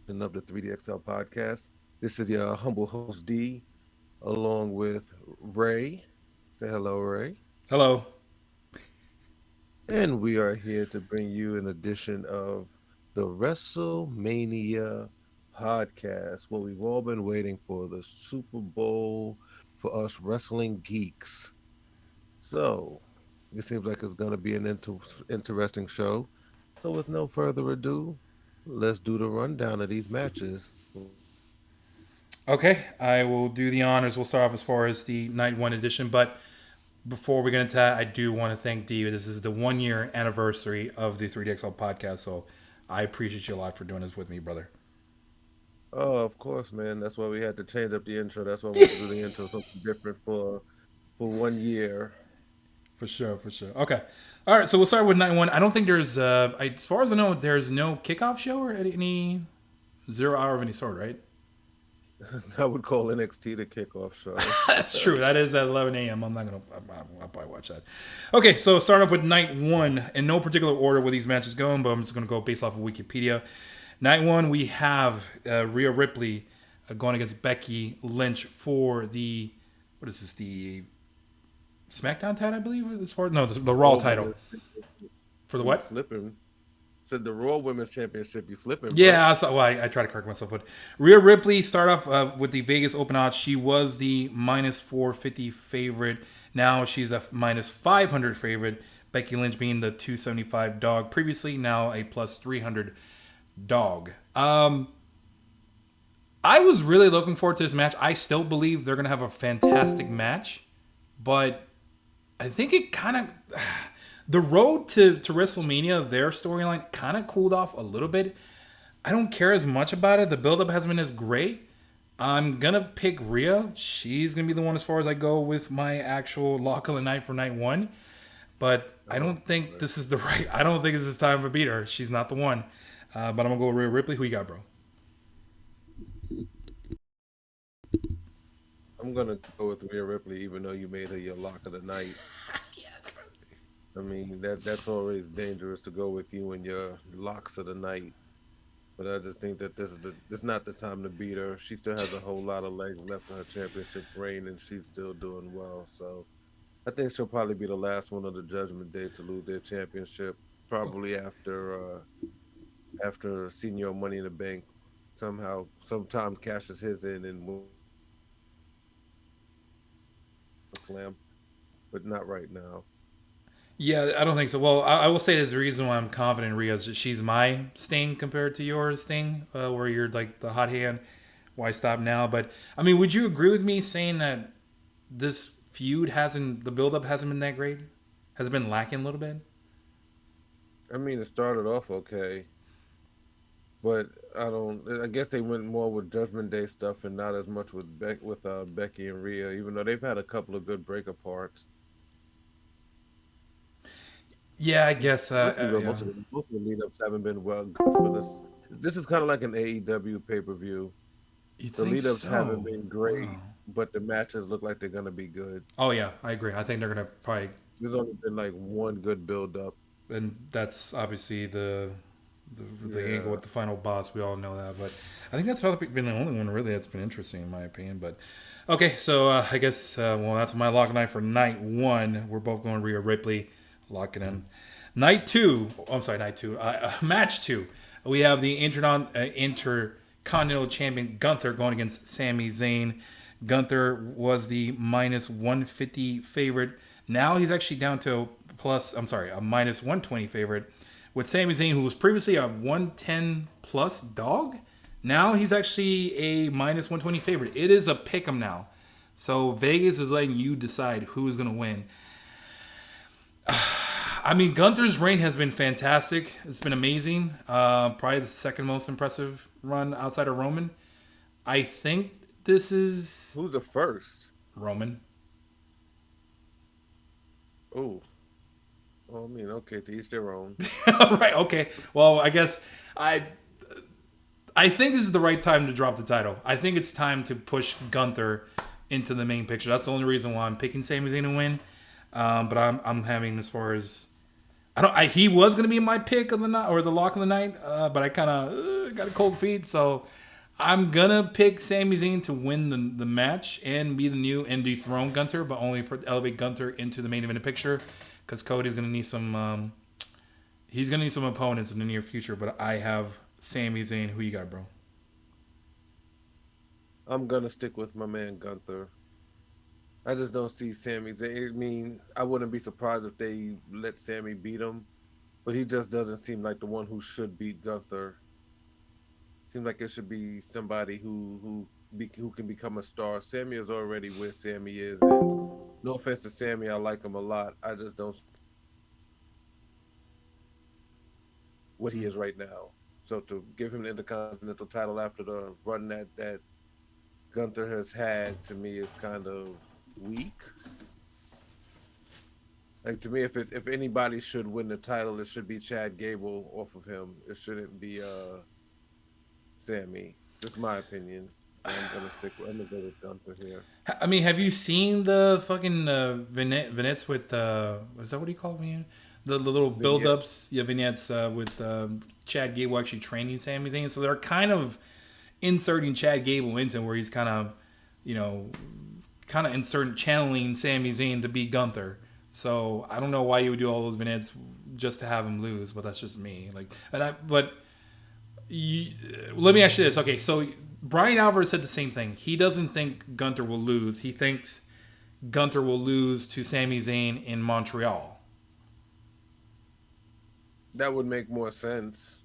of the 3DXL podcast. This is your humble host D, along with Ray. Say hello, Ray. Hello. And we are here to bring you an edition of the Wrestlemania podcast, what we've all been waiting for, the Super Bowl for us wrestling geeks. So, it seems like it's going to be an interesting show. So, with no further ado, let's do the rundown of these matches. Okay, I will do the honors. We'll start off as far as the night one edition, but before we get into that, I do want to thank Dee. This is the 1 year anniversary of the 3DXL podcast, so I appreciate you a lot for doing this with me, brother. Oh, of course, man. That's why we had to change up the intro. That's why we had to do the intro something different for 1 year. For sure, for sure. Okay, all right. So we'll start with night one. I don't think there's, as far as I know, there's no kickoff show or any 0 hour of any sort, right? I would call NXT the kickoff show. That's true. That is at 11 a.m. I'm not gonna. I'll probably watch that. Okay, so start off with night one in no particular order where these matches going, but I'm just gonna go based off of Wikipedia. Night one, we have Rhea Ripley going against Becky Lynch for the what is this? The SmackDown title, I believe. As far no, the Raw Raw title Women's Championship. for the You what? slipping. Said the Raw Women's Championship. You slipping, bro. Yeah, well, I try to correct myself. But Rhea Ripley start off with the Vegas open odds. She was the minus 450 favorite. Now she's a minus 500 favorite. Becky Lynch being the 275 dog previously, now a plus 300 dog. I was really looking forward to this match. I still believe they're going to have a fantastic match, but I think it kind of the road to WrestleMania, their storyline kind of cooled off a little bit. I don't care as much about it. The build-up hasn't been as great. I'm gonna pick Rhea. She's gonna be the one as far as I go with my actual lock of the night for night one. But I Oh, don't think man. this is the right. I don't think this is time to beat her. She's not the one. But I'm gonna go with Rhea Ripley. Who you got, bro? I'm gonna go with Rhea Ripley, even though you made her your lock of the night. I mean that's always dangerous to go with you and your locks of the night. But I just think that this is not the time to beat her. She still has a whole lot of legs left in her championship reign, and she's still doing well. So I think she'll probably be the last one of the Judgment Day to lose their championship. Probably after Senior Money in the Bank somehow sometime cashes his in and wins the Slam, but not right now. Yeah, I don't think so. Well, I will say there's a reason why I'm confident in Rhea. Is that she's my Sting compared to yours Sting, where you're like the hot hand. Why stop now? But I mean, would you agree with me saying that this feud hasn't the build up hasn't been that great? Has it been lacking a little bit? I mean, it started off okay, but I don't. I guess they went more with Judgment Day stuff and not as much with Becky and Rhea, even though they've had a couple of good break aparts. Yeah, I guess. Let's be real. Yeah. Most of the lead ups haven't been well good for this. This is kind of like an AEW pay per view. You The think lead ups haven't so? been great, Wow. but the matches look like they're gonna be good. Oh yeah, I agree. I think they're gonna probably, There's only been like one good build up. and that's obviously the angle Yeah. with the final boss. We all know that, but I think that's probably been the only one really that's been interesting in my opinion. But okay, so I guess well that's my lock night for night one. We're both going Rhea Ripley, locking in. Night two. I'm sorry, night two. Match two. We have the Intercontinental Champion Gunther going against Sami Zayn. Gunther was the minus 150 favorite. Now he's actually down to plus. I'm sorry, a minus 120 favorite with Sami Zayn, who was previously a 110 plus dog. Now he's actually a minus 120 favorite. It is a pick 'em now. So Vegas is letting you decide who's going to win. I mean, Gunther's reign has been fantastic. It's been amazing. Probably the second most impressive run outside of Roman. I think this is Who's the first? Roman. Oh, well, I mean, okay, to each their own. Right. Okay. Well, I guess I I think this is the right time to drop the title. I think it's time to push Gunther into the main picture. That's the only reason why I'm picking Sami Zayn to win. But I'm having as far as I don't. He was gonna be my pick of the night or the lock of the night, but I kind of got a cold feet, so I'm gonna pick Sami Zayn to win the match and be the new and dethrone Gunter, but only for elevate Gunter into the main event picture, because Cody's gonna need some. He's gonna need some opponents in the near future, but I have Sami Zayn. Who you got, bro? I'm gonna stick with my man Gunther. I just don't see Sammy. I mean, I wouldn't be surprised if they let Sammy beat him, but he just doesn't seem like the one who should beat Gunther. Seems like it should be somebody who can become a star. Sammy is already where Sammy is, and no offense to Sammy, I like him a lot. I just don't what he is right now. So to give him the Intercontinental title after the run that Gunther has had, to me is kind of weak. Like, to me, if anybody should win the title, it should be Chad Gable off of him. It shouldn't be Sammy. Just my opinion. So I'm gonna go with Gunther here. I mean, have you seen the fucking vignettes with is that what he called me? The little Vignette. build-ups, yeah, vignettes with Chad Gable actually training Sami Zayn. So they're kind of inserting Chad Gable into where he's kind of, you know, kind of inserting channeling Sami Zayn to be Gunther. So I don't know why you would do all those vignettes just to have him lose, but that's just me. Like, but you, let me ask you this. Okay, so Brian Alvarez said the same thing. He doesn't think Gunter will lose. He thinks Gunter will lose to Sami Zayn in Montreal. That would make more sense.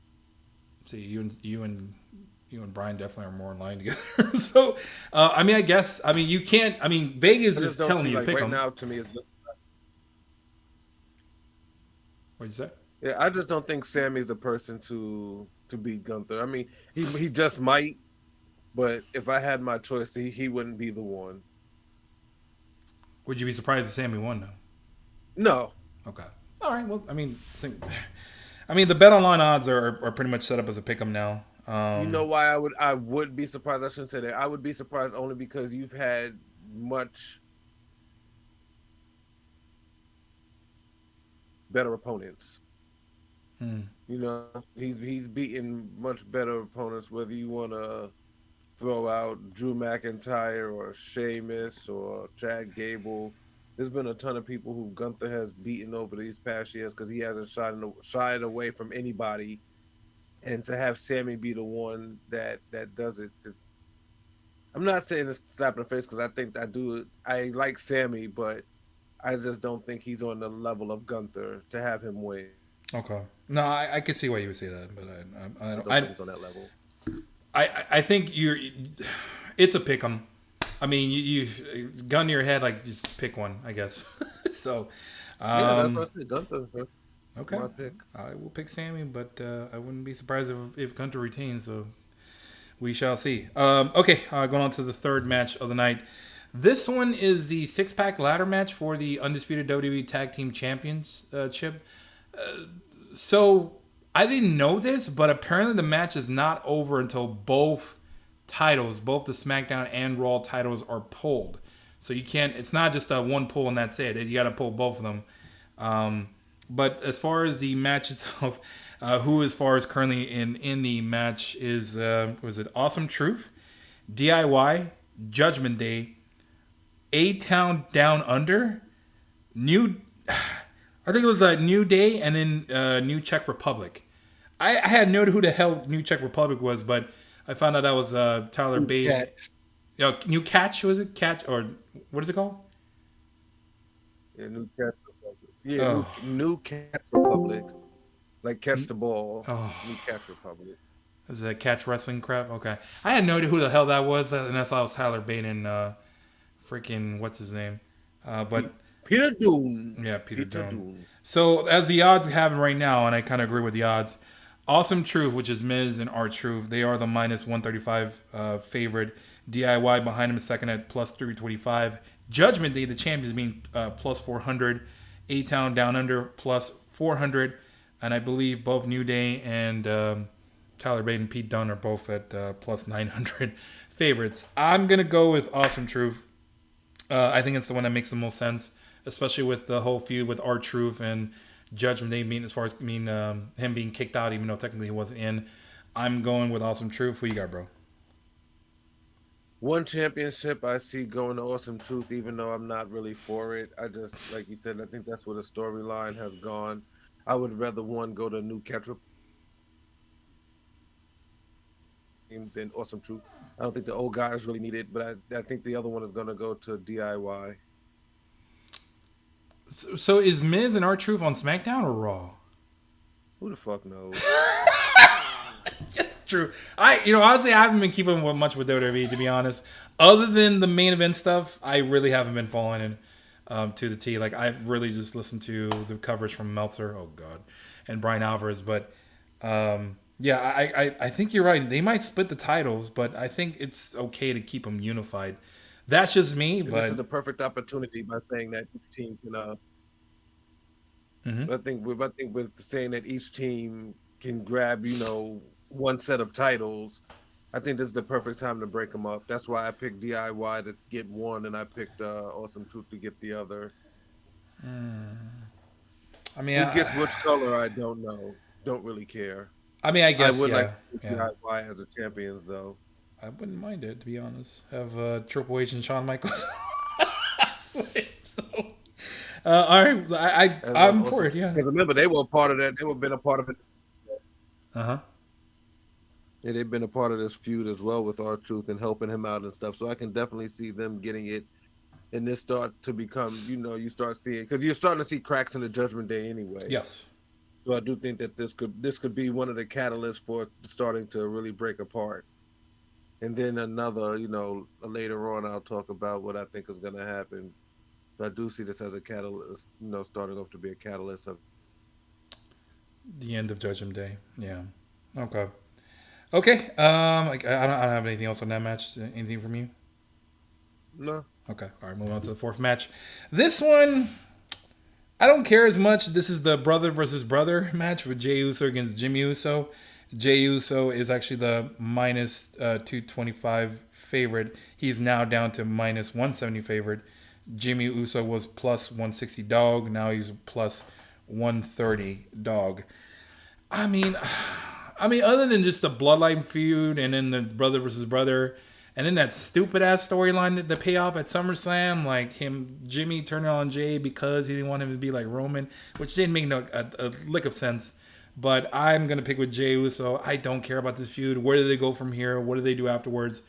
See, you and Brian definitely are more in line together. So, I mean, I guess, I mean, you can't. I mean, Vegas I is just don't telling see you to like pick right them. now to me it's just What'd you say? yeah, I just don't think Sammy's the person to beat Gunther. I mean, he just might, but if I had my choice, he wouldn't be the one. Would you be surprised if Sammy won though? No. Okay. All right. Well, I mean, I mean, the bet online odds are pretty much set up as a pick 'em now. You know why I would be surprised? I shouldn't say that. I would be surprised only because you've had much better opponents. Hmm. You know, he's beaten much better opponents. Whether you want to throw out Drew McIntyre or Sheamus or Chad Gable, there's been a ton of people who Gunther has beaten over these past years because he hasn't shied away from anybody. And to have Sammy be the one that does it, just I'm not saying it's slap in the face because I think I do. I like Sammy, but I just don't think he's on the level of Gunther to have him win. Okay. No, I can see why you would say that, but I just don't think he's on that level. I think you're. It's a pick 'em. I mean, gun to your head, like just pick one, I guess. So, Yeah, that's what um, I said. Gunther. That's okay, my pick. I will pick Sammy, but I wouldn't be surprised if Gunter retains. So we shall see. Okay, going on to the third match of the night. This one is the six-pack ladder match for the undisputed WWE Tag Team Championship. So I didn't know this, but apparently the match is not over until both titles, both the SmackDown and Raw titles, are pulled. So you can't. It's not just a one pull and that's it. You got to pull both of them. Um, but as far as the match itself, who as far as currently in the match is was it Awesome Truth, DIY, Judgment Day, A Town Down Under, New. I think it was a New Day and then New Czech Republic. I had no idea who the hell New Czech Republic was, but I found out that was Tyler New Bate. Catch. New Catch was it? Catch or what is it called? Yeah, New Catch Republic. Yeah, Oh, New Catch Republic. Like catch the ball. oh, New Catch Republic. is that Catch Wrestling crap? Okay, I had no idea who the hell that was, and I thought it was Tyler Bate and freaking what's his name? But Peter Dune. yeah, Peter Peter Dune. Dune. So as the odds have it right now, and I kind of agree with the odds. Awesome Truth, which is Miz and R Truth, they are the minus 135 favorite. DIY behind him second at plus 325. Judgment Day, the champions, being plus 400. A Town Down Under plus 400. And I believe both New Day and Tyler Bate and Pete Dunne are both at plus 900 favorites. I'm going to go with Awesome Truth. I think it's the one that makes the most sense, especially with the whole feud with R Truth and Judgment Day mean as far as him being kicked out, even though technically he wasn't in. I'm going with Awesome Truth. Who you got, bro? One championship I see going to Awesome Truth, even though I'm not really for it. I just, like you said, I think that's where the storyline has gone. I would rather one go to New Ketchup than Awesome Truth. I don't think the old guys really need it, but I think the other one is going to go to DIY. So is Miz and R-Truth on SmackDown or Raw? Who the fuck knows? It's true. Honestly, I haven't been keeping much with WWE, to be honest. Other than the main event stuff, I really haven't been following it to the T. Like, I've really just listened to the coverage from Meltzer, oh god, and Brian Alvarez. But yeah, I think you're right. They might split the titles, but I think it's okay to keep them unified. That's just me, And this but is the perfect opportunity by saying that each team can. mhm. I think with saying that each team can grab, one set of titles. I think this is the perfect time to break them up. That's why I picked DIY to get one, and I picked Awesome Truth to get the other. I mean, Who gets which color? I don't know. Don't really care. I I guess would like yeah, to see yeah. DIY as the champions, though. I wouldn't mind it, to be honest. Have Triple H and Shawn Michaels. So, all right, As I'm for Awesome it. Truth, Yeah. because remember they were a part of that. They were been a part of it. Uh huh. Yeah, they've been a part of this feud as well with our Truth and helping him out and stuff. So I can definitely see them getting it, and this start to become, you start seeing because you're starting to see cracks in the Judgment Day anyway. Yes. So I do think that this could be one of the catalysts for starting to really break apart. And then another, later on I'll talk about what I think is going to happen. But I do see this as a catalyst, starting off to be a catalyst of The end of Judgment Day. Yeah. Okay. Okay. I don't have anything else on that match. Anything from you? no. Okay. All right. Moving on to the fourth match. This one, I don't care as much. This is the brother versus brother match with Jey Uso against Jimmy Uso. Jey Uso is actually the minus 225 favorite. He's now down to minus 170 favorite. Jimmy Uso was plus 160 dog. Now he's plus 130 dog. I mean, other than just the bloodline feud and then the brother versus brother, and then that stupid ass storyline that the payoff at SummerSlam, like Jimmy turning on Jay because he didn't want him to be like Roman, which didn't make a lick of sense. But I'm gonna pick with Jey Uso. I don't care about this feud. Where do they go from here? What do they do afterwards?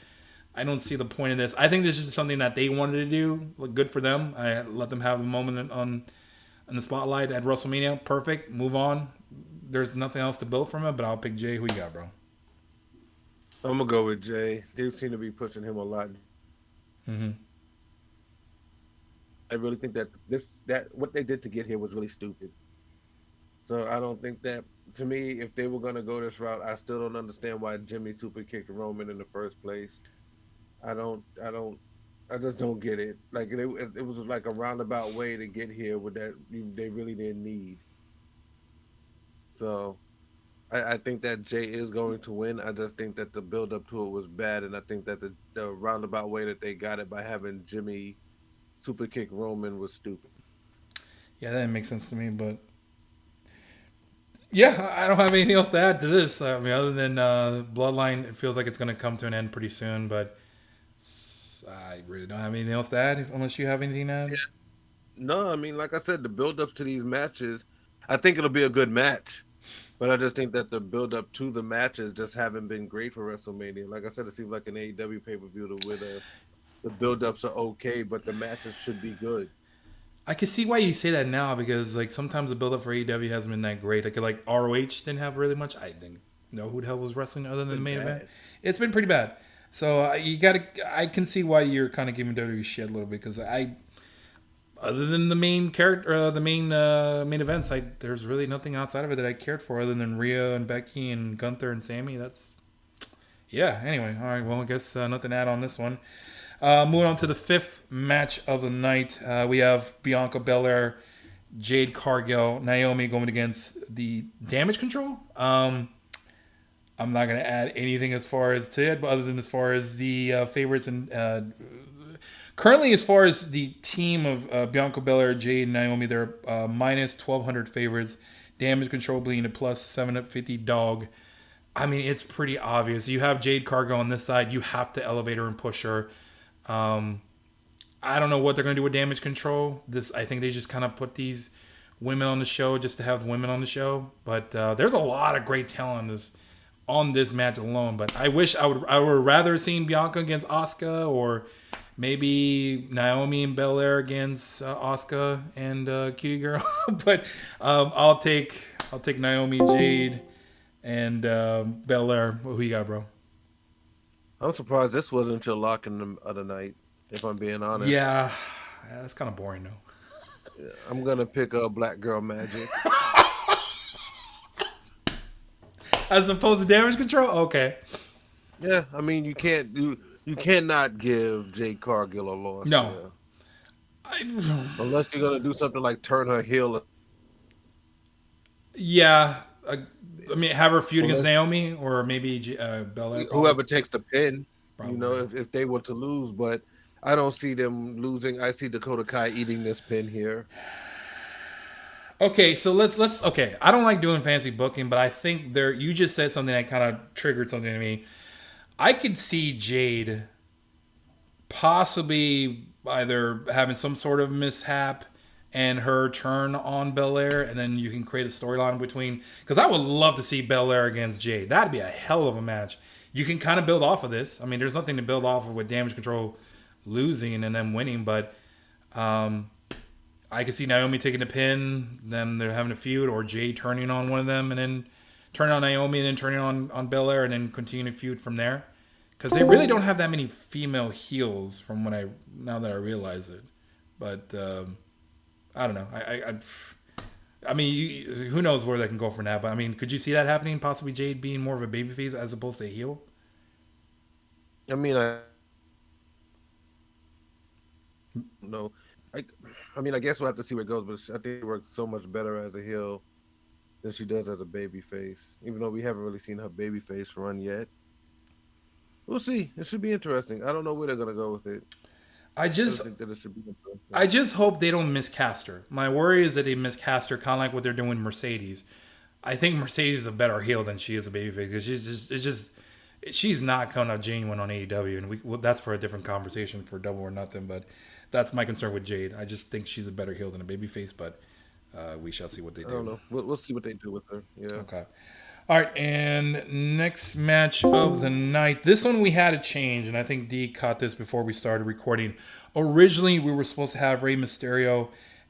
I don't see the point of this. I think this is just something that they wanted to do. Look good for them. I let them have a moment on the spotlight at WrestleMania. Perfect. Move on. There's nothing else to build from it, but I'll pick Jay. Who you got, bro? I'm gonna go with Jay. They seem to be pushing him a lot. Mm-hmm. I really think that what they did to get here was really stupid. So I don't think that, to me, if they were gonna go this route, I still don't understand why Jimmy super kicked Roman in the first place. I just don't get it. Like it was like a roundabout way to get here with that they really didn't need. So I think that Jay is going to win. I just think that the build up to it was bad, and I think that the roundabout way that they got it by having Jimmy super kick Roman was stupid. Yeah, that didn't make sense to me, but yeah, I don't have anything else to add to this. I mean, other than Bloodline, it feels like it's going to come to an end pretty soon, but I really don't have anything else to add unless you have anything to add. No, I mean, like I said, the build ups to these matches, I think it'll be a good match. But I just think that the build up to the matches just haven't been great for WrestleMania. Like I said, it seems like an AEW pay per view where the build ups are okay, but the matches should be good. I can see why you say that now because like sometimes the build up for AEW hasn't been that great. Like ROH didn't have really much. I didn't know who the hell was wrestling other than the Been main event. bad. It's been pretty bad. So you gotta. I can see why you're kind of giving WWE shit a little bit because other than the main character, main events, there's really nothing outside of it that I cared for other than Rhea and Becky and Gunther and Sammy. That's yeah. Anyway, all right. Well, I guess nothing to add on this one. Moving on to the fifth match of the night, we have Bianca Belair, Jade Cargill, Naomi going against the Damage Control. I'm not going to add anything as far as to it, but other than as far as the favorites and Currently, as far as the team of Bianca Belair, Jade, and Naomi, they're minus 1,200 favorites. Damage control being a plus 750 dog. I mean, it's pretty obvious. You have Jade Cargill on this side. You have to elevate her and push her. Um, I don't know what they're going to do with damage control. This, I think they just kind of put these women on the show just to have women on the show. But there's a lot of great talent on this match alone. But I would rather seen Bianca against Asuka, or maybe Naomi and Belair against Asuka and Cutie Girl. But I'll take Naomi, Jade, and Belair. Who you got, bro? I'm surprised this wasn't your lock in the other night. If I'm being honest, Yeah, that's kind of boring though. I'm gonna pick a Black Girl Magic. As opposed to damage control. Okay. Yeah, I mean you cannot give Jade Cargill a loss No. here I, unless you're gonna do something like turn her heel. yeah. I mean, have her feud against Unless Naomi, or maybe Belair. Probably. whoever takes the pin, Probably. if they were to lose, but I don't see them losing. I see Dakota Kai eating this pin here. Okay, so let's. Okay, I don't like doing fancy booking, but I think there. You just said something that kind of triggered something to me. I could see Jade possibly either having some sort of mishap and her turn on Belair, and then you can create a storyline between. Because I would love to see Belair against Jade. That'd be a hell of a match. You can kind of build off of this. I mean, there's nothing to build off of with Damage Control losing and them winning, but I could see Naomi taking the pin, them they're having a feud, or Jade turning on one of them and then turning on Naomi and then turning on Belair and then continuing a feud from there. Because they really don't have that many female heels from when I now that I realize it. But I don't know. I mean, who knows where they can go from that? But I mean, could you see that happening? Possibly Jade being more of a babyface as opposed to a heel. I mean, I no, I, I mean, I guess we'll have to see where it goes, but I think it works so much better as a heel than she does as a baby face. Even though we haven't really seen her baby face run yet, we'll see. It should be interesting. I don't know where they're gonna go with it. I I just just think that it should be I interesting. just hope they don't miscast her. My worry is that they miscast her, kind of like what they're doing with Mercedes. I think Mercedes is a better heel than she is a babyface because she's not kind of genuine on AEW, and that's for a different conversation for Double or Nothing. But that's my concern with Jade. I just think she's a better heel than a babyface, but we shall see what they I don't do. know. We'll see what they do with her. Yeah. Okay. All right, and next match of the night. This one we had a change, and I think Dee caught this before we started recording. Originally, we were supposed to have Rey Mysterio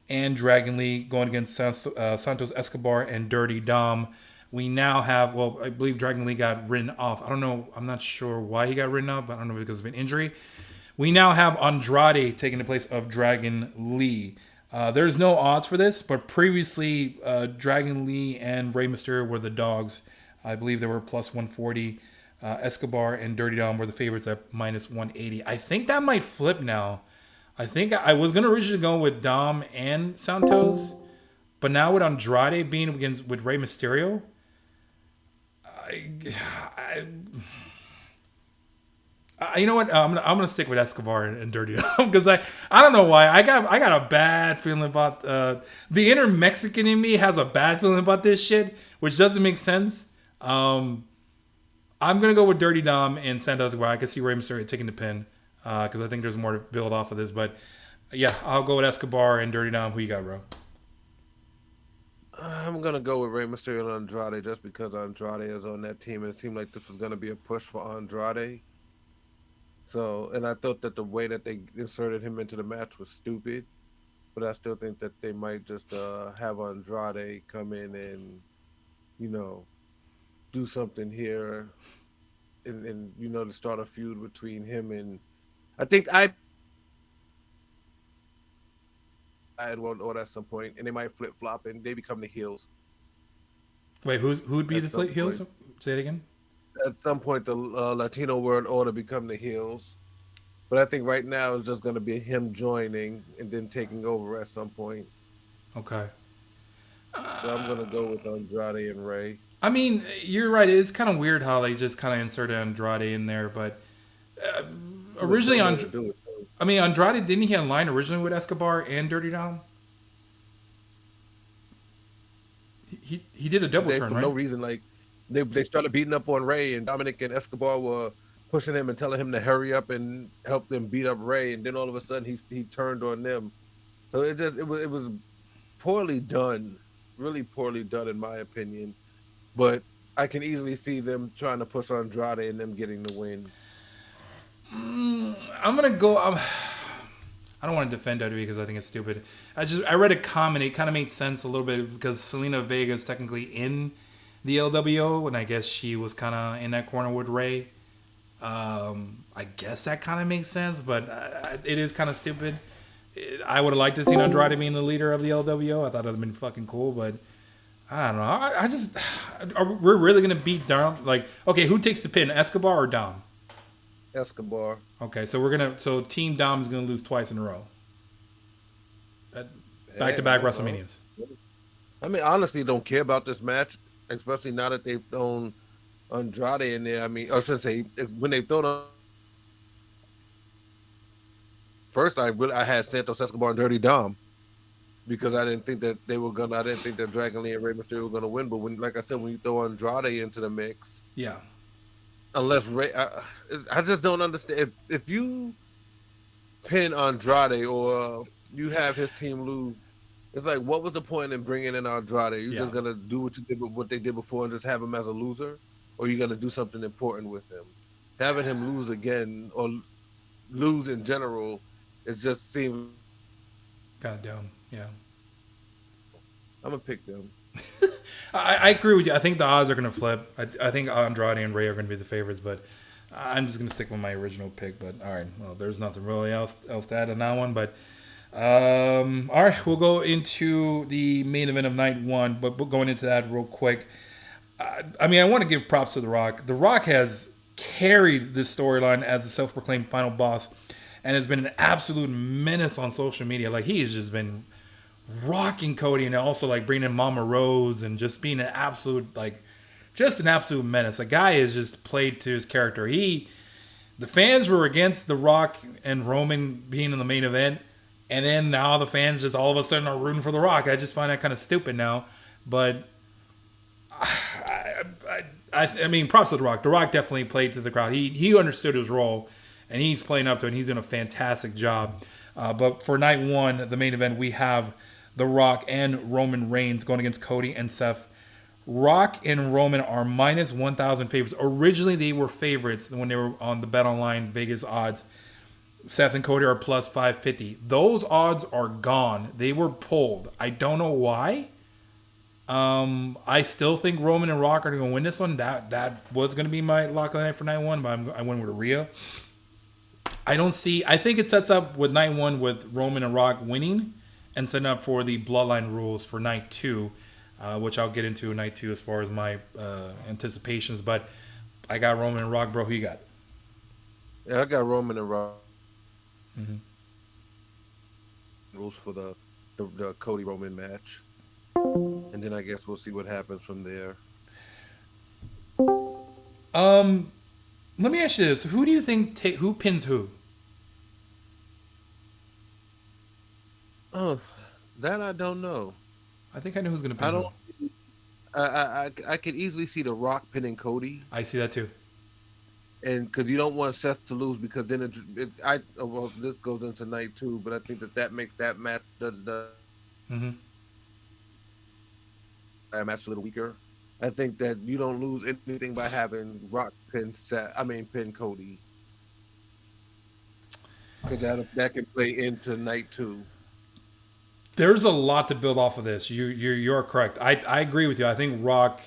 and Dragon Lee going against Santos Escobar and Dirty Dom. We now have, well, I believe Dragon Lee got written off. I don't know, I'm not sure why he got written off, but I don't know because of an injury. We now have Andrade taking the place of Dragon Lee. There's no odds for this, but previously Dragon Lee and Rey Mysterio were the dogs. I believe they were plus 140. Escobar and Dirty Dom were the favorites at minus 180. I think that might flip now. I think I was going to originally go with Dom and Santos, but now with Andrade being against with Rey Mysterio, I, I you know what? I'm gonna stick with Escobar and Dirty Dom because I don't know why I got a bad feeling about the inner Mexican in me has a bad feeling about this shit, which doesn't make sense. I'm gonna go with Dirty Dom and Santos where I can see Rey Mysterio taking the pin because I think there's more to build off of this. But yeah, I'll go with Escobar and Dirty Dom. Who you got, bro? I'm gonna go with Rey Mysterio and Andrade just because Andrade is on that team, and it seemed like this was gonna be a push for Andrade. So, and I thought that the way that they inserted him into the match was stupid, but I still think that they might just have Andrade come in and you know do something here, and to start a feud between him and I think I had one order at some point, and they might flip flop and they become the heels Wait, who'd be at the some heels? point. Say it again. At some point, the Latino World Order become the heels. But I think right now it's just going to be him joining and then taking over at some point. Okay. So I'm going to go with Andrade and Ray. I mean, you're right. It's kind of weird how they just kind of inserted Andrade in there, but uh, There's originally no way to do it. Too. I mean, Andrade didn't he align originally with Escobar and Dirty Dom? He did a double Today turn, for no right? reason. Like they started beating up on Ray, and Dominic and Escobar were pushing him and telling him to hurry up and help them beat up Ray. And then all of a sudden he turned on them. So it was poorly done, really poorly done in my opinion. But I can easily see them trying to push Andrade and them getting the win. I'm gonna go. I don't want to defend WWE because I think it's stupid. I read a comment. It kind of made sense a little bit because Selena Vega is technically in the LWO, and I guess she was kind of in that corner with Ray. I guess that kind of makes sense, but it is kind of stupid. I would have liked to see Andrade being the leader of the LWO. I thought it would have been fucking cool, but I don't know. I just we're really gonna beat Dom. Like, okay, who takes the pin, Escobar or Dom? Escobar. Okay, so Team Dom is gonna lose twice in a row. Back to Hey, I back don't know. WrestleManias. I mean, honestly, don't care about this match, especially now that they've thrown Andrade in there. I mean, I should say when they've thrown first, I had Santos Escobar and Dirty Dom because I didn't think that they were gonna. I didn't think that Dragon Lee and Rey Mysterio were gonna win. But when, like I said, when you throw Andrade into the mix, Yeah, unless Ray, I just don't understand if you pin Andrade or you have his team lose. It's like, what was the point in bringing in Andrade? You yeah. just gonna do what you did, what they did before, and just have him as a loser, or you gonna do something important with him? Having him lose again or lose in general, it just seems. Kind of dumb. Yeah. I'm gonna pick them. I agree with you. I think the odds are going to flip. I think Andrade and Ray are going to be the favorites, but I'm just going to stick with my original pick. But all right, well, there's nothing really else to add on that one. But all right, we'll go into the main event of night one. But going into that real quick, I mean, I want to give props to The Rock. The Rock has carried this storyline as a self-proclaimed final boss, and has been an absolute menace on social media. Like, he has just been rocking Cody, and also like bringing in Mama Rose and just being an absolute just an absolute menace. The guy is just played to his character. The fans were against The Rock and Roman being in the main event, and then now the fans just all of a sudden are rooting for The Rock. I just find that kind of stupid now, but I mean, props to The Rock. The Rock definitely played to the crowd. He understood his role, and he's playing up to it, and he's doing a fantastic job. But for night one, the main event, we have The Rock and Roman Reigns going against Cody and Seth. Rock and Roman are minus 1,000 favorites. Originally, they were favorites when they were on the Bet Online Vegas odds. Seth and Cody are plus 550. Those odds are gone. They were pulled. I don't know why. I still think Roman and Rock are going to win this one. That was going to be my lock of the night for night one, but I went with Rhea. I think it sets up with night one with Roman and Rock winning and setting up for the bloodline rules for night two, which I'll get into night two as far as my anticipations. But I got Roman and Rock, bro. Who you got? Yeah, I got Roman and Rock Mm-hmm. rules for the Cody Roman match, and then I guess we'll see what happens from there. Let me ask you this: who do you think who pins who? Oh, that I don't know. I think I know who's going to I pin don't. who. I could easily see The Rock pinning Cody, I see that too. and because you don't want Seth to lose, because then well, this goes into night two, but I think that makes that match the Mm-hmm. match a little weaker. I think that you don't lose anything by having Rock pin Seth. I mean, pin Cody, because that can play into night two. There's a lot to build off of this. You're correct. I agree with you. I think Rock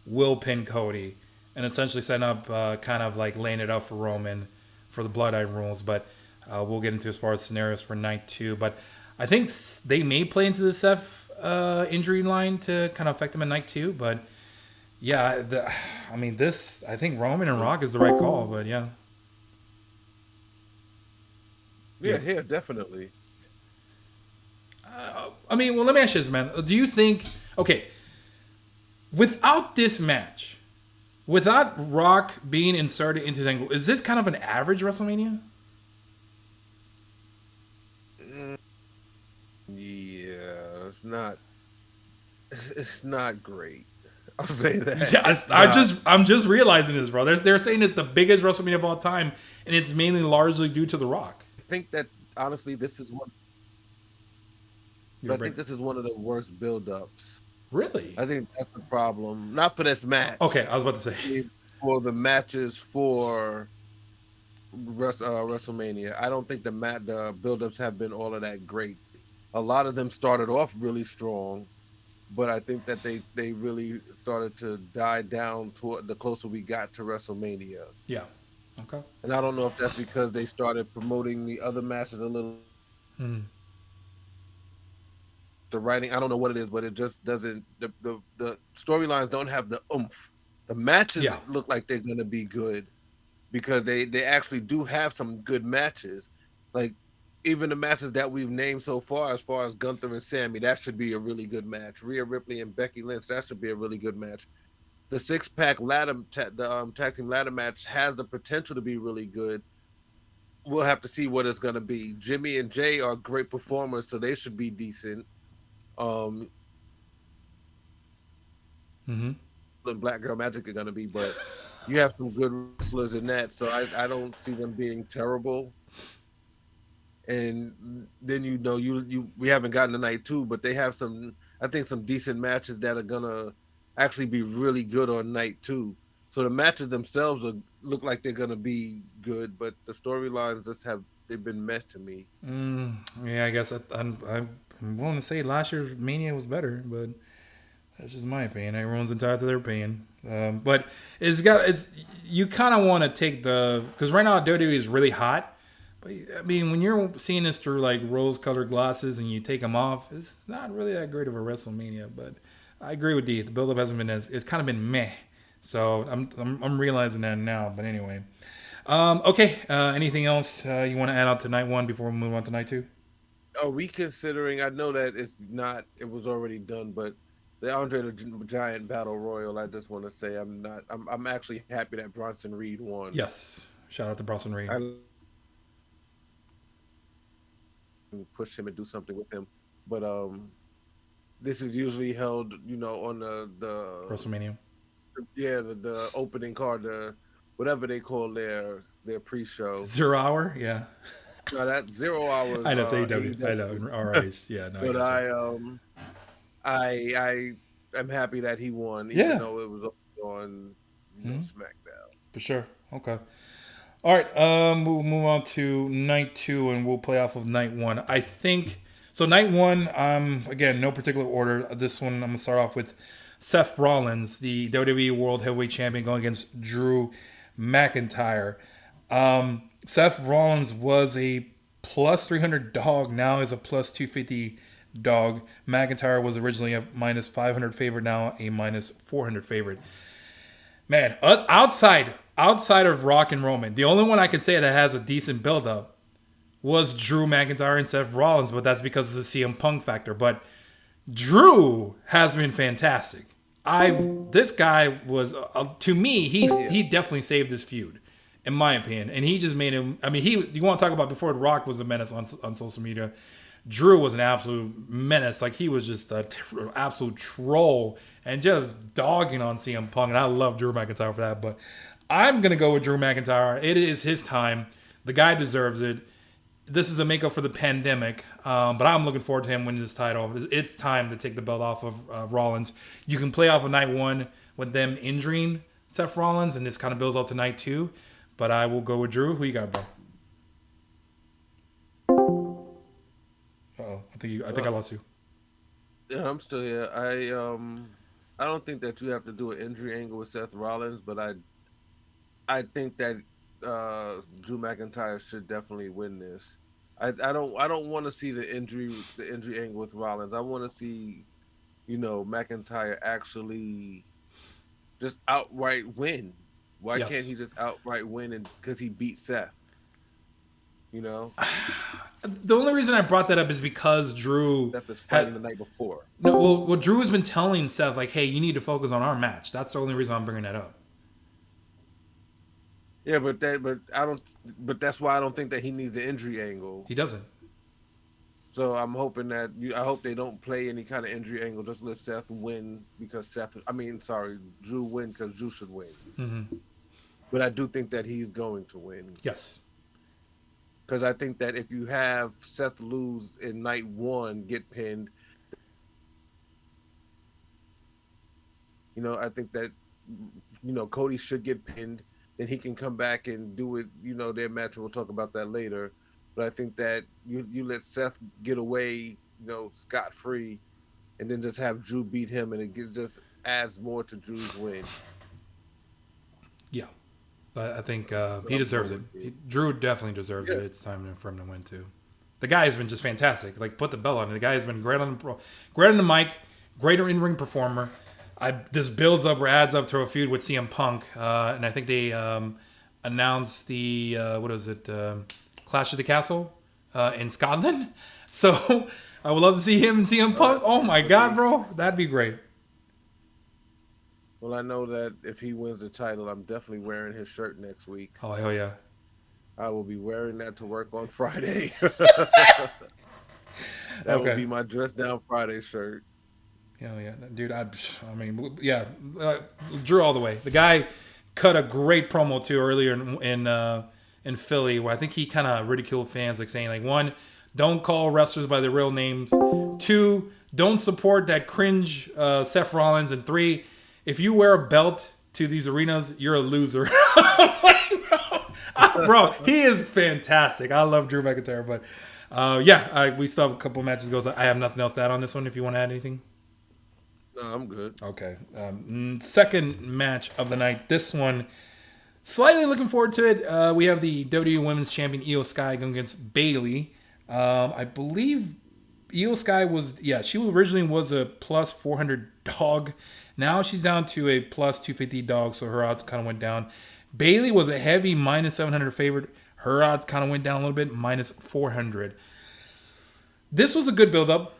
will pin Cody and essentially setting up kind of like laying it up for Roman for the Bloodline rules. But we'll get into as far as scenarios for night two. But I think they may play into the Seth injury line to kind of affect them in night two. But yeah, I mean, I think Roman and Rock is the right call. But yeah. Yeah, Yes. yeah, definitely. I mean, well, let me ask you this, man. Do you think, okay, without this match, without Rock being inserted into his angle, is this kind of an average WrestleMania? Yeah, it's not great. I'll say that Yes, it's not. I'm just realizing this, bro. They're saying it's the biggest WrestleMania of all time, and it's mainly largely due to The Rock. I think that honestly, this is one. You're But I right. think this is one of the worst buildups. Really? I think that's the problem. Not for this Okay, match. I was about to say. I mean, for the matches for WrestleMania. I don't think the buildups have been all of that great. A lot of them started off really strong, but I think that they really started to die down toward the closer we got to WrestleMania. Yeah. Okay. And I don't know if that's because they started promoting the other matches a little. Mm. The writing, I don't know what it is, but it just doesn't. The storylines don't have the oomph. The matches Yeah. look like they're gonna be good because they actually do have some good matches. Like even the matches that we've named so far as Gunther and Sammy, that should be a really good match. Rhea Ripley and Becky Lynch, that should be a really good match. The six pack tag team ladder match has the potential to be really good. We'll have to see what it's gonna be. Jimmy and Jay are great performers, so they should be decent. Um, Mm-hmm. and Black Girl Magic are gonna be, but you have some good wrestlers in that, so I don't see them being terrible. And then you we haven't gotten to night two, but they have some I think some decent matches that are gonna actually be really good on night two. So the matches themselves look like they're gonna be good, but the storylines just have they've been met to me. Yeah, I guess I'm willing to say last year's Mania was better, but that's just my opinion. Everyone's entitled to their opinion. But it's you kind of want to take the because right now WWE is really hot. But I mean, when you're seeing this through like rose-colored glasses and you take them off, it's not really that great of a WrestleMania. But I agree with Dee. The build-up hasn't been as it's kind of been meh. So I'm realizing that now. But anyway, okay. Anything else you want to add on to night one before we move on to night two? Are we considering? I know that it's not. It was already done, but the Andre the Giant Battle Royal. I just want to say I'm not. I'm actually happy that Bronson Reed won. Yes. Shout out to Bronson Reed. I push him and do something with him, but this is usually held, on the WrestleMania. yeah the opening card, the whatever they call their pre-show. 0 hour. Yeah. Now that 0 hours I know it's AEW. I know. AEW, ROH. Yeah. No, I but got you. I am happy that he won, even Yeah. though it was on Hmm. SmackDown. For sure. Okay. All right. We'll move on to night two, and we'll play off of night one. I think so. Night one. Again, no particular order. This one, I'm gonna start off with Seth Rollins, the WWE World Heavyweight Champion, going against Drew McIntyre. Seth Rollins was a plus 300 dog. Now is a plus 250 dog. McIntyre was originally a minus 500 favorite. Now a minus 400 favorite. Man, outside of Rock and Roman, the only one I can say that has a decent build up was Drew McIntyre and Seth Rollins, but that's because of the CM Punk factor. But Drew has been fantastic. This guy was to me Yeah, he definitely saved this feud, in my opinion, and he just made him. I mean, you want to talk about before Rock was a menace on social media. Drew was an absolute menace. Like he was just a absolute troll and just dogging on CM Punk. And I love Drew McIntyre for that. But I'm gonna go with Drew McIntyre. It is his time. The guy deserves it. This is a makeup for the pandemic, but I'm looking forward to him winning this title. It's time to take the belt off of Rollins. You can play off of night one with them injuring Seth Rollins, and this kind of builds up to night two. But I will go with Drew. Who you got, bro? Oh, I think I uh, lost you. yeah, I'm still here. I don't think that you have to do an injury angle with Seth Rollins, but I think that Drew McIntyre should definitely win this. I don't want to see the injury angle with Rollins. I want to see McIntyre actually just outright win. Why can't Yes. he just outright win and because he beat Seth? You know, The only reason I brought that up is because Drew Seth is had fighting the night before. no. Well, Drew has been telling Seth like, "Hey, you need to focus on our match." That's the only reason I'm bringing that up. Yeah, but I don't. But that's why I don't think that he needs the injury angle. He doesn't. So I'm hoping that I hope they don't play any kind of injury angle. Just let Seth win because Seth. I mean, sorry, Drew win because Drew should win. But I do think that he's going to win Yes. because I think that if you have Seth lose in night one, get pinned, I think that Cody should get pinned. Then he can come back and do it. Their match. We'll talk about that later. But I think that you let Seth get away, scot free, and then just have Drew beat him, and just adds more to Drew's win. Yeah. But I think So he I'm deserves going it. with you. Drew definitely deserves Yeah, it. It's time for him to win too. The guy has been just fantastic. Like put the belt on. The guy has been great on the mic, greater in ring performer. This builds up or adds up to a feud with CM Punk, and I think they announced the what is it, Clash of the Castle in Scotland. So I would love to see him and CM Punk. Oh my god, definitely. bro, that'd be great. Well, I know that if he wins the title, I'm definitely wearing his shirt next week. Oh hell yeah. I will be wearing that to work on Friday. That will Okay. be my dress down Friday shirt. Hell yeah, dude. I mean, yeah, Drew all the way. The guy cut a great promo too earlier in Philly, where I think he kind of ridiculed fans, like saying like one, don't call wrestlers by their real names. Two, don't support that cringe Seth Rollins. And three, if you wear a belt to these arenas, you're a loser. Bro, he is fantastic. I love Drew McIntyre, but yeah, we still have a couple matches to go. I have nothing else to add on this one. If you want to add anything. No, I'm good. Okay. Second match of the night. This one, slightly looking forward to it. We have the WWE Women's Champion Io Sky going against Bailey. I believe Io Sky was, yeah, she originally was a plus 400 dog. Now she's down to a plus 250 dog, so her odds kind of went down. Bailey was a heavy minus 700 favorite. Her odds kind of went down a little bit, minus 400. This was a good build up.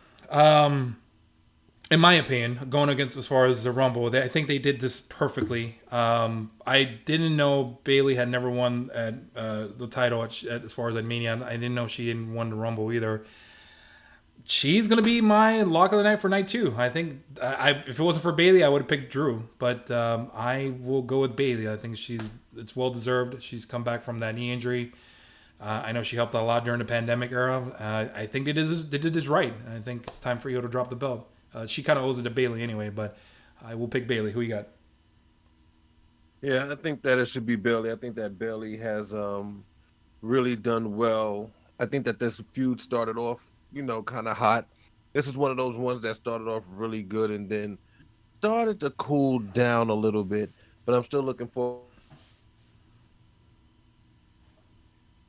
In my opinion, going against as far as the Rumble, I think they did this perfectly. I didn't know Bailey had never won the title as far as at Mania. I didn't know she didn't won the Rumble either. She's gonna be my lock of the night for night two. I think if it wasn't for Bailey, I would have picked Drew, but I will go with Bailey. I think it's well deserved. She's come back from that knee injury. I know she helped out a lot during the pandemic era. I think they did this right. I think it's time for Io to drop the belt. She kind of owes it to Bailey anyway, but I will pick Bailey. Who you got? Yeah, I think that it should be Bailey. I think that Bailey has really done well. I think that this feud started off, kind of hot. This is one of those ones that started off really good and then started to cool down a little bit. But I'm still looking forward to seeing Bailey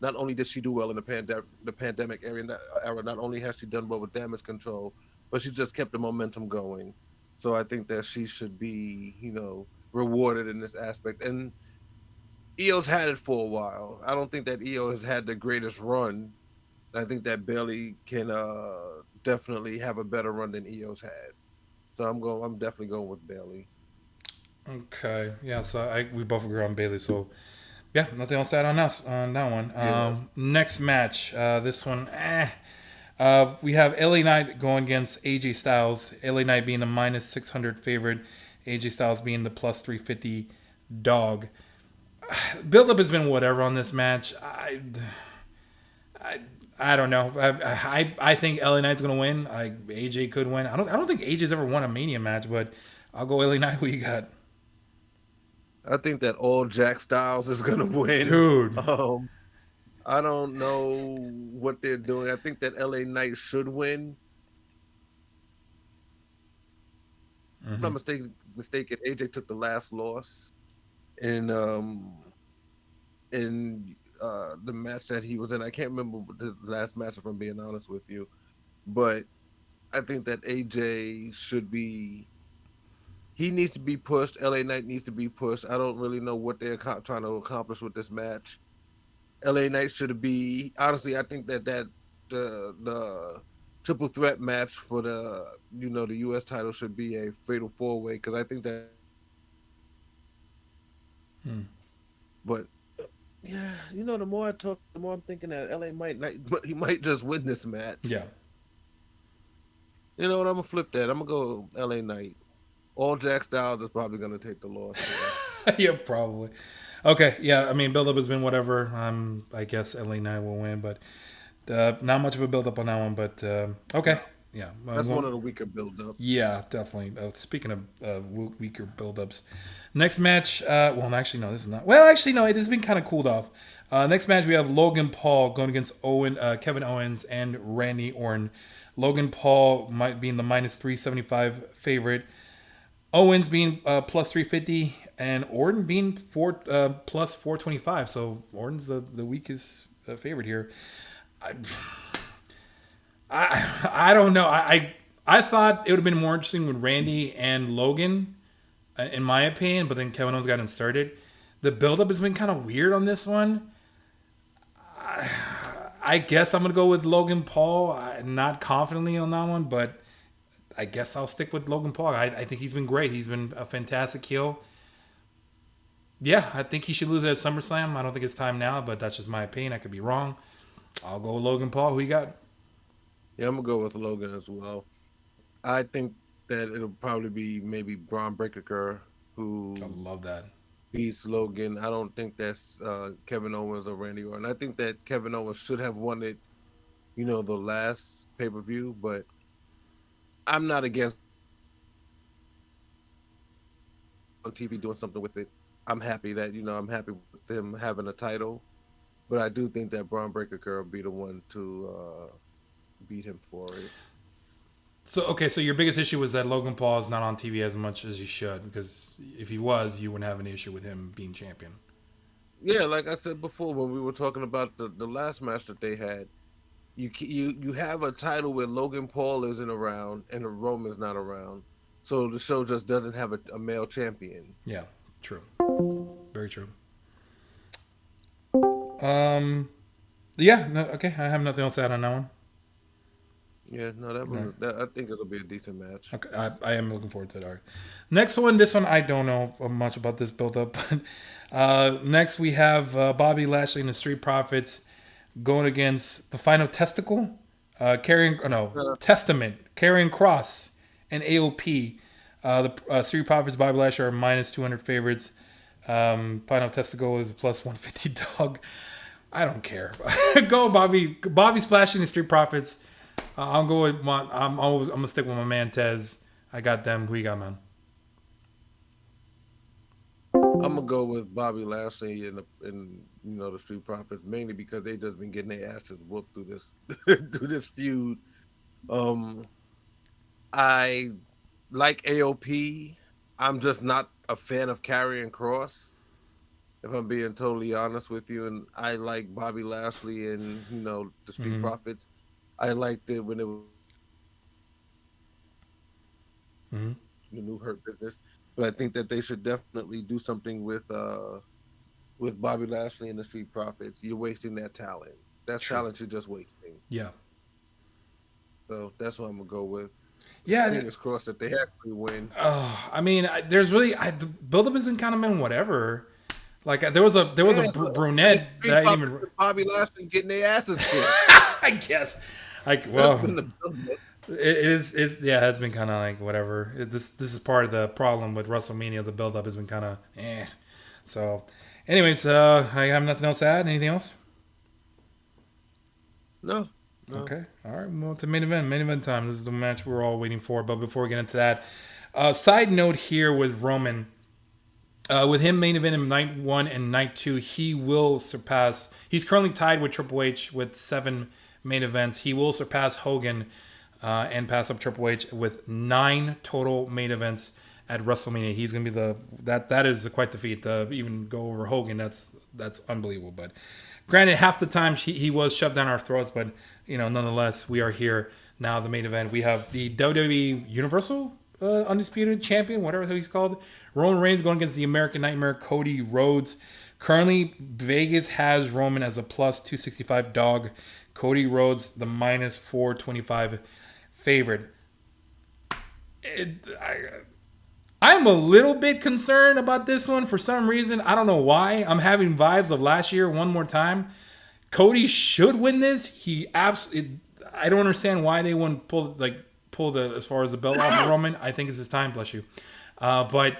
not only did she do well in the pandemic era, not only has she done well with damage control, but she just kept the momentum going. So I think that she should be, rewarded in this aspect. And Io's had it for a while. I don't think that Io has had the greatest run. I think that Bailey can definitely have a better run than Io's had. So I'm definitely going with Bailey. Okay, yeah. So we both agree on Bailey. So yeah, nothing else to add on us on that one. Yeah. Next match. This one. We have LA Knight going against AJ Styles. LA Knight being the minus 600 favorite. AJ Styles being the plus 350 dog. Build up has been whatever on this match. I, I don't know. I think LA Knight's gonna win. AJ could win. I don't think AJ's ever won a Mania match, but I'll go LA Knight. Who you got, I think that all Jack Styles is gonna win. dude? Um, I don't know what they're doing. I think that LA Knight should win. If I'm not mistaken, AJ took the last loss in the match that he was in. I can't remember the last match if I'm being honest with you. But I think that AJ should be he needs to be pushed. LA Knight needs to be pushed. I don't really know what they're trying to accomplish with this match. LA Knight should be honestly. I think that the triple threat match for the U.S. title should be a fatal four way because I think that Hmm. but yeah, the more I talk, the more I'm thinking that LA he might just win this match. Yeah. You know what? I'm gonna flip that. I'm gonna go L.A. Knight. All Jack Styles is probably gonna take the loss here. Yeah, probably. Okay, yeah. I mean, build-up has been whatever. I guess LA Knight will win, but not much of a build-up on that one. But No, okay, yeah. that's one of the weaker build-ups. Yeah, definitely. Speaking of weaker build-ups, next match. Well, actually, no, this is not. Well, actually, no, it has been kind of cooled off. Next match, we have Logan Paul going against Kevin Owens, and Randy Orton. Logan Paul might be in the minus 375 favorite. Owens being plus 350, and Orton being plus 425. So Orton's the weakest favorite here. I, I don't know. I thought it would have been more interesting with Randy and Logan, in my opinion, but then Kevin Owens got inserted. The buildup has been kind of weird on this one. I guess I'm gonna go with Logan Paul. Not confidently on that one, but I guess I'll stick with Logan Paul. I think he's been great. He's been a fantastic heel. Yeah, I think he should lose at SummerSlam. I don't think it's time now, but that's just my opinion. I could be wrong. I'll go with Logan Paul. Who you got? Yeah, I'm gonna go with Logan as well. I think that it'll probably be maybe Braun Breaker I who love that. beats Logan. I don't think that's Kevin Owens or Randy Orton. I think that Kevin Owens should have won it, the last pay-per-view, but I'm not against on TV doing something with it. I'm happy that, I'm happy with them having a title, but I do think that Braun Breaker will be the one to beat him for it. So okay, so your biggest issue was that Logan Paul is not on TV as much as he should, because if he was, you wouldn't have an issue with him being champion. Yeah, like I said before when we were talking about the last match that they had, you have a title where Logan Paul isn't around and the Roman's not around, so the show just doesn't have a male champion. Yeah, true. Very true. Um, yeah, no, okay. I have nothing else to add on that one. Yeah, no, All right. I think it'll be a decent match. Okay, I am looking forward to it. All right. Next one, this one I don't know much about this build up, but next we have Bobby Lashley and the Street Profits going against the Final Testicle, carrying no Uh, Testament, carrying Cross, and AOP. The Street Profits, Bobby Lashley are minus 200 favorites. Final Testicle is plus 150 dog. I don't care. Go Bobby. Bobby splashing the Street Profits. I'll go with my. I'm gonna stick with my man Tez. I got them. Who you got, man? I'm gonna go with Bobby Lashley and the Street Profits mainly because they just been getting their asses whooped through this through this feud. Um, I like AOP. I'm just not a fan of Karrion Cross. If I'm being totally honest with you, and I like Bobby Lashley and the Street Mm-hmm. Profits. I liked it when it was Mm-hmm. the new Hurt Business, but I think that they should definitely do something with Bobby Lashley and the Street Profits. You're wasting that talent. That's True. talent you're just wasting. Yeah. So that's what I'm gonna go with. Yeah. Fingers crossed that they actually win. I mean, there's really the buildup has been kind of been whatever. Like there was a Yeah, so the brunette that Street I didn't Profits even. and Bobby Lashley getting their asses kicked. I guess. Like That's well, been the build-up. it is. Yeah, it's been kind of like whatever. This is part of the problem with WrestleMania. The buildup has been kind of eh. So, anyways, I have nothing else to add. Anything else? No, no. Okay. All right. Well, it's a main event. Main event time. This is the match we're all waiting for. But before we get into that, side note here with Roman. With him main event in night one and night two, he will surpass. He's currently tied with Triple H with 7 main events. He will surpass Hogan and pass up Triple H with 9 total main events at WrestleMania. He's gonna be that is quite the feat to even go over Hogan. That's unbelievable. But granted, half the time he was shoved down our throats, but nonetheless, we are here now. The main event, we have the WWE Universal Undisputed Champion, whatever he's called, Roman Reigns going against the American Nightmare, Cody Rhodes. Currently, Vegas has Roman as a plus 265 dog. Cody Rhodes, the minus 425 favorite. I'm a little bit concerned about this one for some reason. I don't know why. I'm having vibes of last year one more time. Cody should win this. He absolutely. I don't understand why they wouldn't pull the as far as the belt off of Roman, I think it's his time. Bless you. But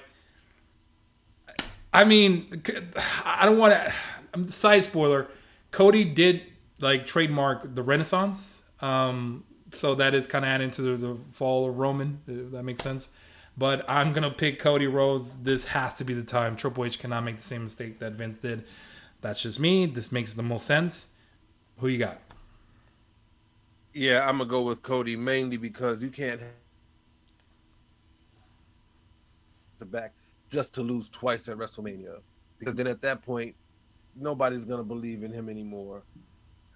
I mean, I don't want to. Side spoiler: Cody did like trademark the Renaissance, so that is kind of adding to the fall of Roman. If that makes sense. But I'm gonna pick Cody Rhodes. This has to be the time. Triple H cannot make the same mistake that Vince did. That's just me. This makes the most sense. Who you got? Yeah, I'm gonna go with Cody mainly because you can't have to back just to lose twice at WrestleMania. Because then at that point, nobody's gonna believe in him anymore.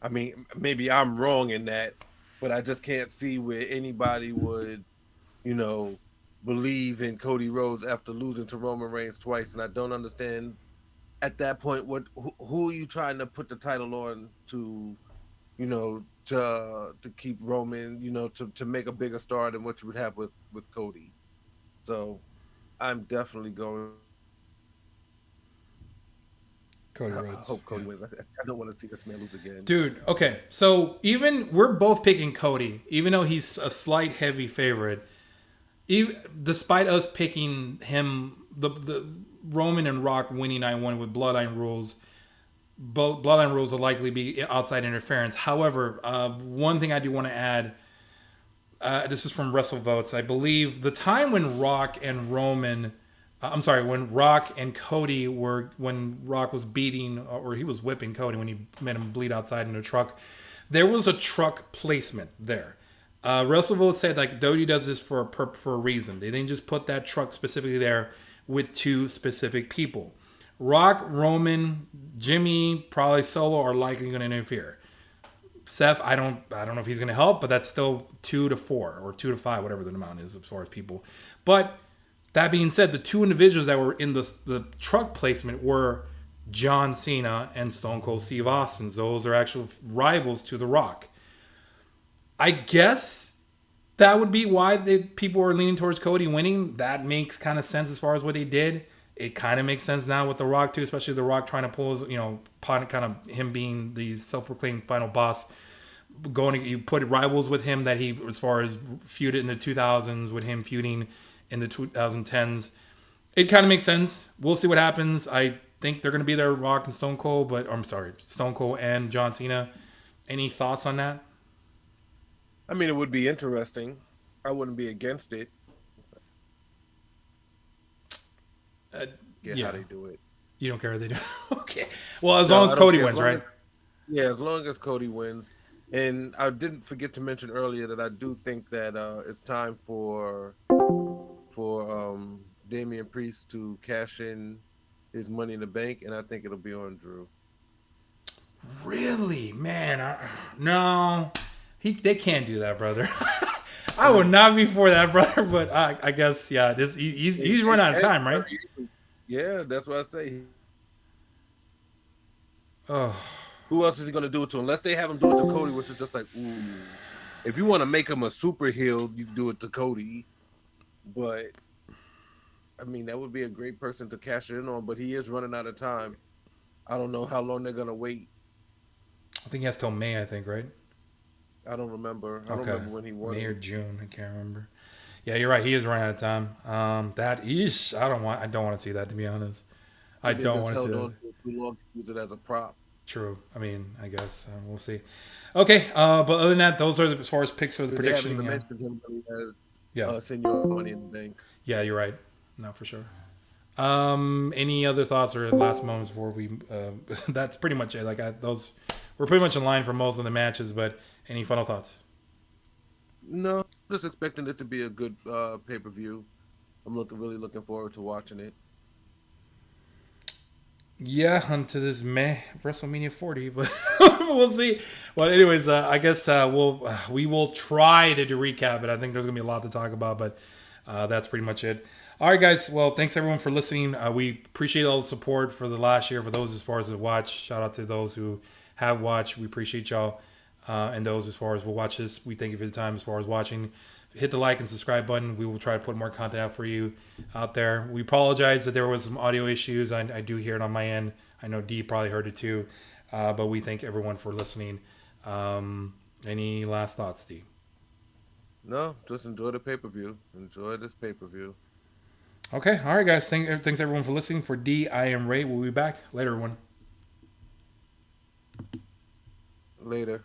I mean, maybe I'm wrong in that, but I just can't see where anybody would, you know, believe in Cody Rhodes after losing to Roman Reigns twice. And I don't understand at that point who are you trying to put the title on to, to keep Roman, to make a bigger star than what you would have with Cody. So I'm definitely going. Cody I Rhodes. hope Cody wins. I don't want to see this man lose again. Dude, okay. So even we're both picking Cody, even though he's a slight heavy favorite. Even, despite us picking him, the Roman and Rock winning night one with Bloodline rules, Bloodline rules will likely be outside interference. However, one thing I do want to add, this is from WrestleVotes. I believe the time when Rock and Roman, when Rock and Cody when Rock was beating, or he was whipping Cody when he made him bleed outside in a truck, there was a truck placement there. WrestleVotes said like WWE does this for a reason. They didn't just put that truck specifically there with two specific people. Rock, Roman, Jimmy, probably Solo are likely going to interfere. Seth, I don't know if he's going to help, but that's still 2 to 4 or 2 to 5, whatever the amount is as far as people. But that being said, the two individuals that were in the truck placement were John Cena and Stone Cold Steve Austin. Those are actual rivals to The Rock. I guess that would be why people are leaning towards Cody winning. That makes kind of sense as far as what he did. It kind of makes sense now with The Rock too, especially The Rock trying to pull his, kind of him being the self-proclaimed final boss. You put rivals with him that he, as far as feuded in the 2000s with him feuding in the 2010s. It kind of makes sense. We'll see what happens. I think they're going to be there, Rock and Stone Cold, Stone Cold and John Cena. Any thoughts on that? I mean, it would be interesting. I wouldn't be against it. Yeah. How they do it. You don't care what they do? Okay. Well, as long as Cody wins, right? Yeah, as long as Cody wins. And I didn't forget to mention earlier that I do think that it's time for Damian Priest to cash in his Money in the Bank, and I think it'll be on Drew. Really, man? No, they can't do that, brother. I would not be for that, brother. But I guess he's run out of time, right? Yeah, that's what I say. Oh, who else is he gonna do it to? Unless they have him do it to Cody, which is just like, ooh. If you want to make him a super heel, you can do it to Cody. But I mean, that would be a great person to cash it in on. But he is running out of time. I don't know how long they're gonna wait. I think he has till May. I think, right? I don't remember. I don't remember when he won. May or June. I can't remember. Yeah, you're right. He is running out of time. That is. I don't want to see that, to be honest. I don't want to see that. Too long to use it as a prop. True. I mean, I guess we'll see. Okay, but other than that, those are as far as picks for the prediction. They haven't mentioned him as Senor Money in the Bank. Yeah, you're right. No, for sure. Any other thoughts or last moments before we? That's pretty much it. Those, we're pretty much in line for most of the matches. But any final thoughts? No, just expecting it to be a good pay-per-view. I'm really looking forward to watching it. Yeah, onto this WrestleMania 40, but we'll see. Well, anyways, I guess we will try to do recap it. I think there's gonna be a lot to talk about, but that's pretty much it. All right, guys. Well, thanks everyone for listening. We appreciate all the support for the last year. For those as far as the watch, shout out to those who have watched. We appreciate y'all, and those as far as will watch this. We thank you for the time as far as watching. Hit the like and subscribe button. We will try to put more content out for you out there. We apologize that there was some audio issues. I do hear it on my end. I know Dee probably heard it too. But we thank everyone for listening. Any last thoughts, Dee? No, just enjoy the pay per view. Enjoy this pay per view. Okay, all right, guys. Thanks everyone for listening. For D, I am Ray. We'll be back later, everyone. Later.